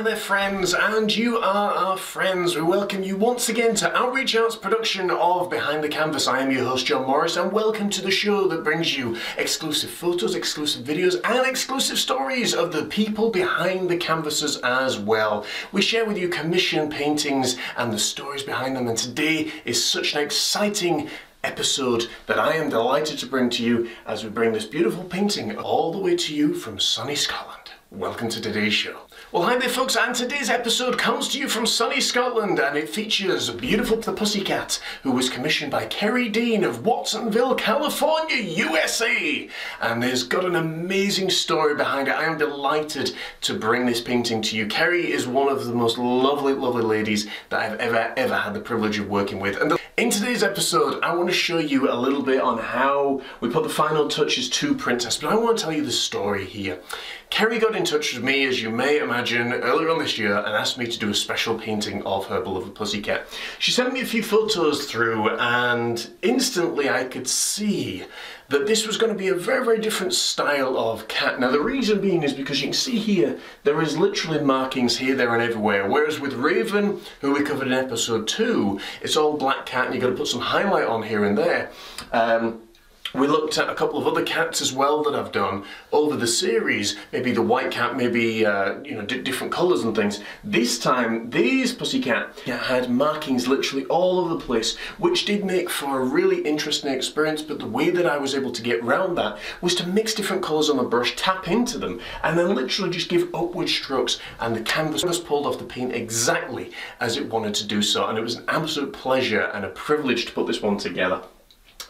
hi there friends, and you are our friends. We welcome you once again to Outreach Art's production of Behind the Canvas. I am your host John Morris, and welcome to the show that brings you exclusive photos, exclusive videos and exclusive stories of the people behind the canvases as well. We share with you commissioned paintings and the stories behind them, and today is such an exciting episode that I am delighted to bring to you as we bring this beautiful painting all the way to you from sunny Scotland. Welcome to today's show. Well, hi there folks, and today's episode comes to you from sunny Scotland, and it features beautiful the Pussycat, who was commissioned by Kerry Deane of Watsonville, California, USA, and there's got an amazing story behind it. I am delighted to bring this painting to you. Kerry is one of the most lovely ladies that I've ever had the privilege of working with, and in today's episode I want to show you a little bit on how we put the final touches to Princess, but I want to tell you the story here. Kerry got in touch with me, as you may imagine, earlier on this year and asked me to do a special painting of her beloved Pussycat. She sent me a few photos through, and instantly I could see that this was going to be a very different style of cat. Now the reason being is because you can see here there is literally markings here, there and everywhere, whereas with Raven, who we covered in episode 2, it's all black cat and you've got to put some highlight on here and there. We looked at a couple of other cats as well that I've done over the series, maybe the white cat, maybe you know, different colours and things. This time, these Pussycat had markings literally all over the place, which did make for a really interesting experience, but the way that I was able to get around that was to mix different colours on the brush, tap into them, and then literally just give upward strokes, and the canvas was pulled off the paint exactly as it wanted to do so, and it was an absolute pleasure and a privilege to put this one together.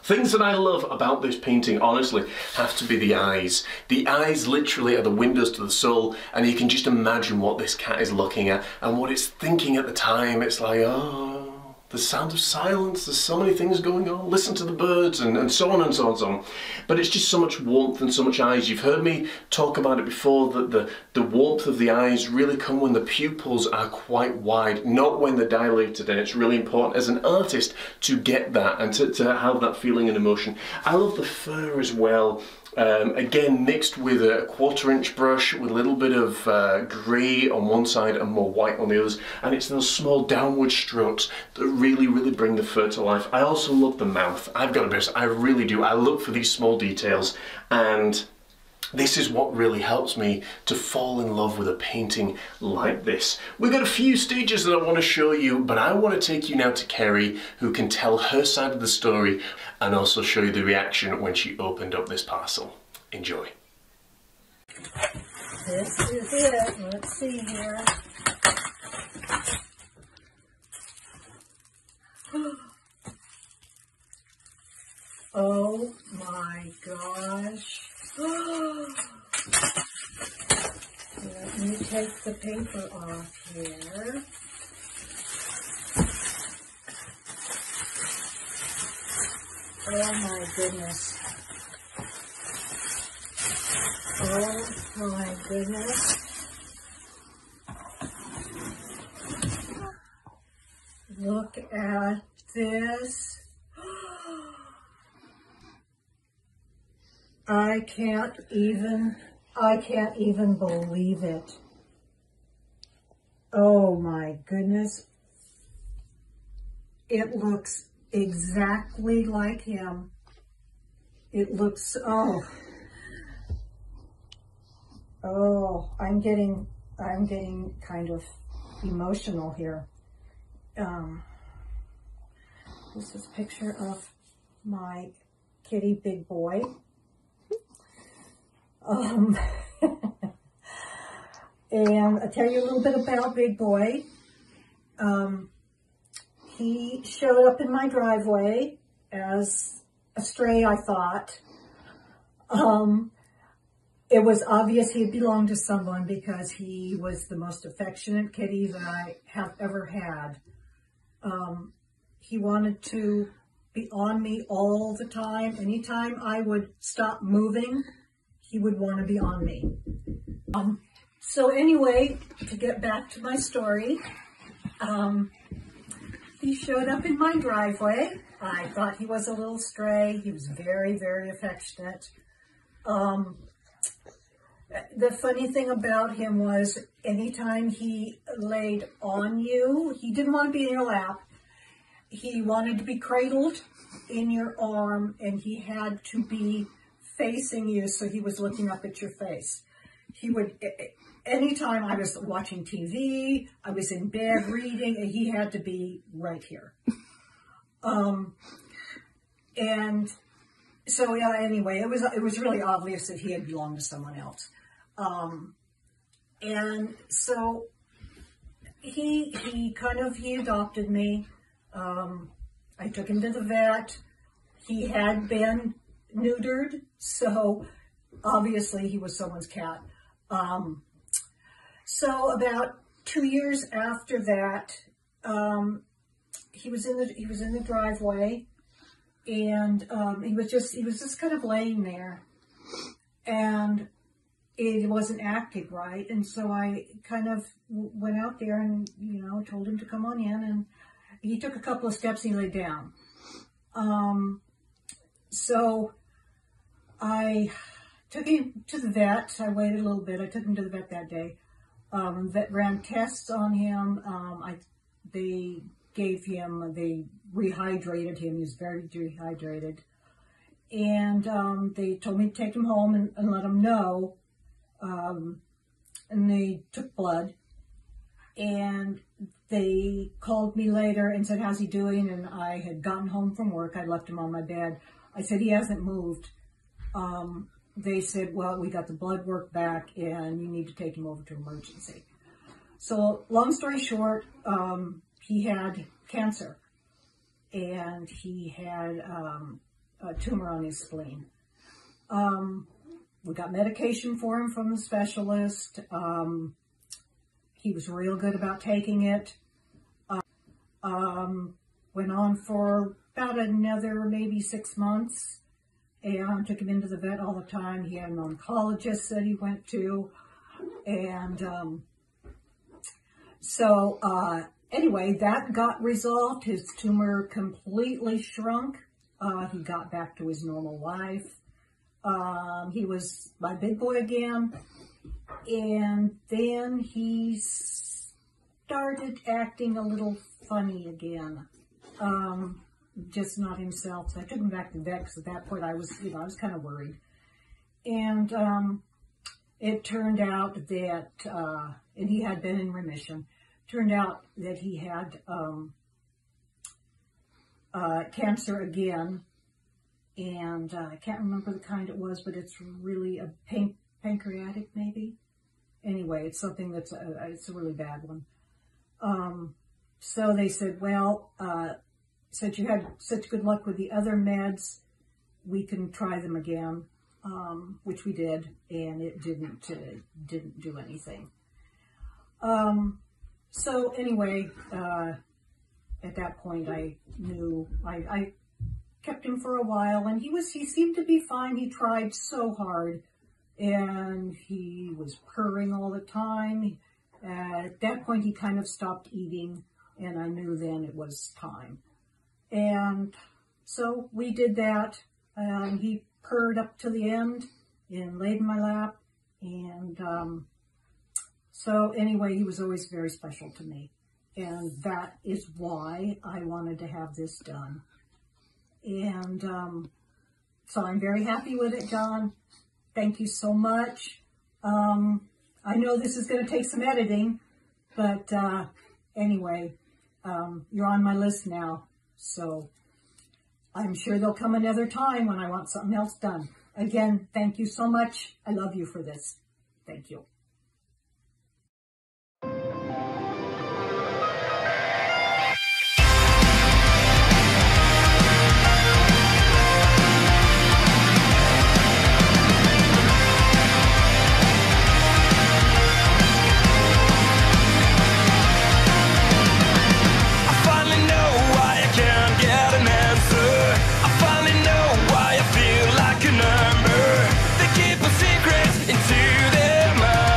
Things that I love about this painting, honestly, have to be the eyes. The eyes literally are the windows to the soul, and you can just imagine what this cat is looking at and what it's thinking at the time. It's like, oh, the sound of silence, there's so many things going on, listen to the birds, and so on and so on and so on. But it's just so much warmth and so much eyes. You've heard me talk about it before, that the warmth of the eyes really come when the pupils are quite wide, not when they're dilated, and it's really important as an artist to get that and to have that feeling and emotion. I love the fur as well. Again, mixed with a 1/4" brush with a little bit of grey on one side and more white on the others, and it's those small downward strokes that really bring the fur to life. I also love the mouth. I've got to be honest, I really do. I look for these small details, and this is what really helps me to fall in love with a painting like this. We've got a few stages that I want to show you, but I want to take you now to Kerry, who can tell her side of the story and also show you the reaction when she opened up this parcel. Enjoy. This is it. Let's see here. Oh my gosh. Let me take the paper off here. Oh my goodness. Oh my goodness. Look at this. I can't even believe it. Oh my goodness. It looks exactly like him. It looks, oh, I'm getting kind of emotional here. This is a picture of my kitty Big Boy. And I'll tell you a little bit about Big Boy. He showed up in my driveway as a stray, I thought. It was obvious he belonged to someone because he was the most affectionate kitty that I have ever had. He wanted to be on me all the time. Anytime I would stop moving, he would want to be on me. So anyway, to get back to my story, he showed up in my driveway. I thought he was a little stray. He was very, very affectionate. The funny thing about him was anytime he laid on you, he didn't want to be in your lap. He wanted to be cradled in your arm, and he had to be facing you, so he was looking up at your face. He would, anytime I was watching TV, I was in bed reading, and he had to be right here. And so, yeah, anyway, it was really obvious that he had belonged to someone else. And so he adopted me. I took him to the vet. He had been neutered, so obviously he was someone's cat. So about 2 years after that, he was in the driveway, and he was just kind of laying there, and it wasn't acting right, and so I kind of went out there and told him to come on in, and he took a couple of steps and he laid down. So I took him to the vet. I waited a little bit. I took him to the vet that day. Vet ran tests on him. They rehydrated him. He was very dehydrated. And they told me to take him home and let him know. And they took blood. And they called me later and said, "How's he doing?" And I had gotten home from work. I left him on my bed. I said, "He hasn't moved." They said, "Well, we got the blood work back and you need to take him over to emergency." So long story short, he had cancer, and he had a tumor on his spleen. We got medication for him from the specialist. He was real good about taking it. Went on for about another maybe 6 months, and took him into the vet all the time. He had an oncologist that he went to, and anyway, that got resolved. His tumor completely shrunk. He got back to his normal life. He was my big boy again, and then he started acting a little funny again. Just not himself. So I took him back to the vet, because at that point I was kind of worried. And it turned out that, and he had been in remission. Turned out that he had cancer again, and I can't remember the kind it was, but it's really a pancreatic maybe. Anyway, it's something that's it's a really bad one. So they said, "Well, since you had such good luck with the other meds, we can try them again," which we did, and it didn't do anything. So anyway, at that point, I knew I kept him for a while, and he seemed to be fine. He tried so hard, and he was purring all the time. At that point, he kind of stopped eating, and I knew then it was time. And so we did that. He purred up to the end and laid in my lap. And so anyway, he was always very special to me. And that is why I wanted to have this done. And so I'm very happy with it, John. Thank you so much. I know this is going to take some editing, but anyway, you're on my list now. So I'm sure there'll come another time when I want something else done. Again, thank you so much. I love you for this. Thank you. Into their mind.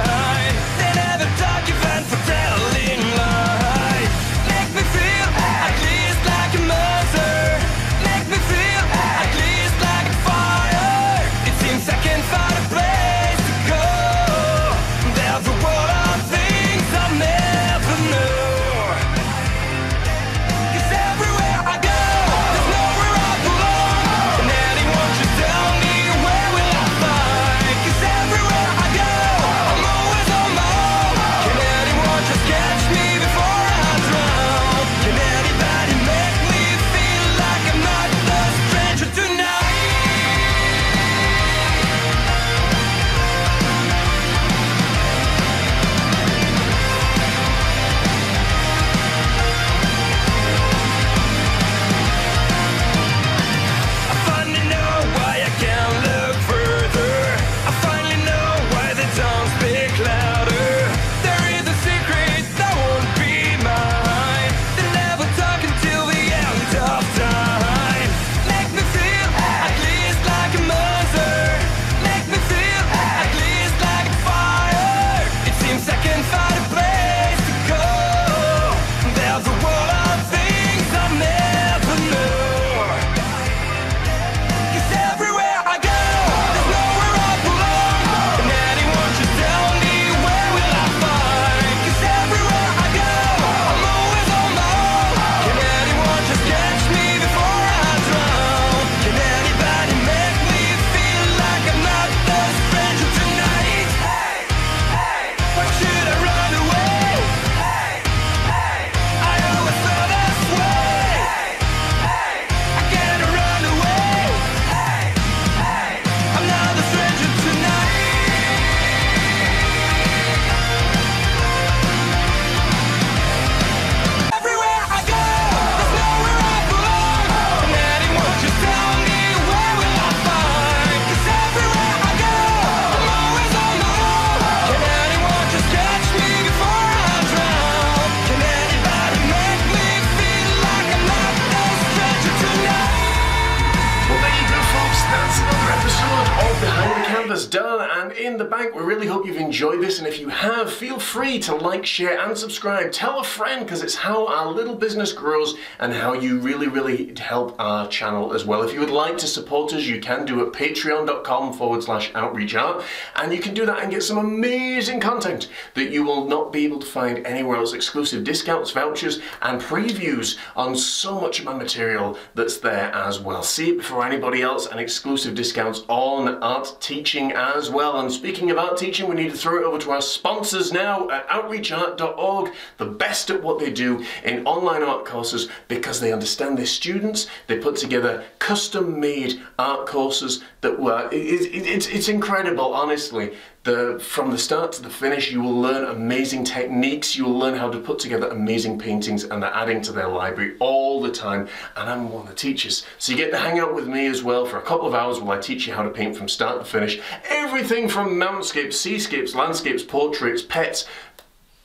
canvas done and in the bank. We really hope you've enjoyed this, and if you have, feel free to like, share and subscribe. Tell a friend, because it's how our little business grows and how you really help our channel as well. If you would like to support us, you can do it at patreon.com/outreachart, and you can do that and get some amazing content that you will not be able to find anywhere else. Exclusive discounts, vouchers and previews on so much of my material that's there as well. See it before anybody else, and exclusive discounts on art teaching as well. And speaking of art teaching, we need to throw it over to our sponsors now at outreachart.org, the best at what they do in online art courses because they understand their students. They put together custom-made art courses that were, it's incredible, honestly. From the start to the finish, you will learn amazing techniques, you will learn how to put together amazing paintings, and they're adding to their library all the time, and I'm one of the teachers. So you get to hang out with me as well for a couple of hours while I teach you how to paint from start to finish. Everything from mountscapes, seascapes, landscapes, portraits, pets,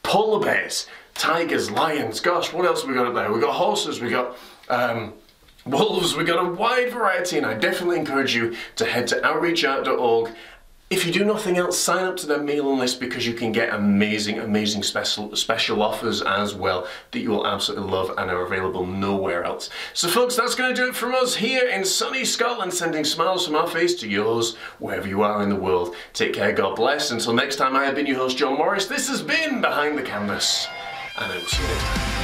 polar bears, tigers, lions, gosh, what else have we got up there? We've got horses, we got wolves, we got a wide variety, and I definitely encourage you to head to outreachart.org. If you do nothing else, sign up to their mailing list because you can get amazing special offers as well that you will absolutely love and are available nowhere else. So folks, that's going to do it from us here in sunny Scotland, sending smiles from our face to yours wherever you are in the world. Take care, God bless. Until next time, I have been your host, John Morris. This has been Behind the Canvas, and I will see you next time.